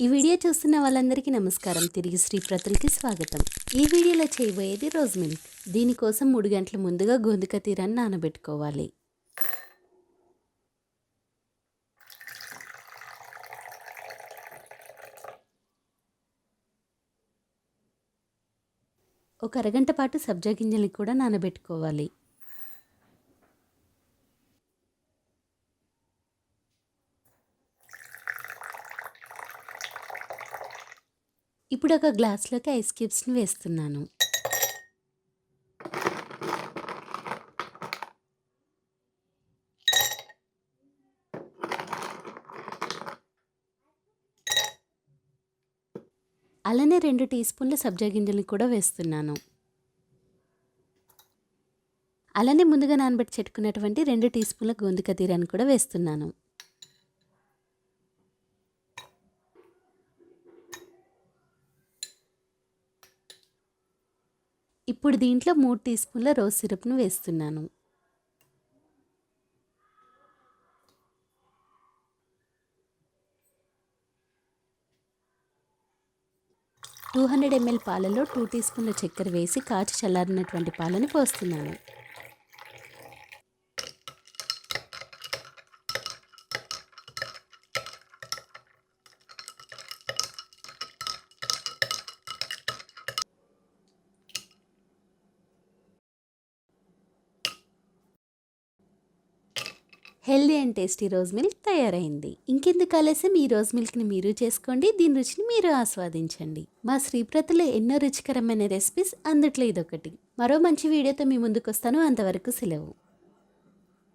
ఈ వీడియో చూస్తున్న వాళ్ళందరికీ నమస్కారం. తిరిగి శ్రీప్రతులకి స్వాగతం. ఈ వీడియోలో చేయబోయేది రోజ్ మిల్క్. దీనికోసం 3 గంటల ముందుగా గోందుక తీరాన్ని నానబెట్టుకోవాలి. ఒక అరగంట పాటు సబ్జా గింజల్ని కూడా నానబెట్టుకోవాలి. ఇప్పుడు ఒక గ్లాస్లోకి ఐస్ క్యూబ్స్ని వేస్తున్నాను. అలానే 2 టీ స్పూన్ల సబ్జా గింజల్ని కూడా వేస్తున్నాను. అలానే ముందుగా నానబెట్టి చెట్టుకున్నటువంటి 2 టీ స్పూన్ల గోందుక తీరాన్ని కూడా వేస్తున్నాను. ఇప్పుడు దీంట్లో 3 టీ స్పూన్ల రోజ్ సిరప్ను వేస్తున్నాను. టూ 200 ml పాలలో 2 టీ స్పూన్ల చక్కెర వేసి కాచి చల్లారినటువంటి పాలని పోస్తున్నాను. Healthy and tasty rose milk తయారైంది. ఇంకెందుకు ఆలస్యం, ఈ రోజ్ మిల్క్ని మీరు చేసుకోండి. దీని రుచిని మీరు ఆస్వాదించండి. మా శ్రీప్రతలో ఎన్నో రుచికరమైన రెసిపీస్, అందుట్లో ఇదొకటి. మరో మంచి వీడియోతో మీ ముందుకు వస్తాను. అంతవరకు సెలవు.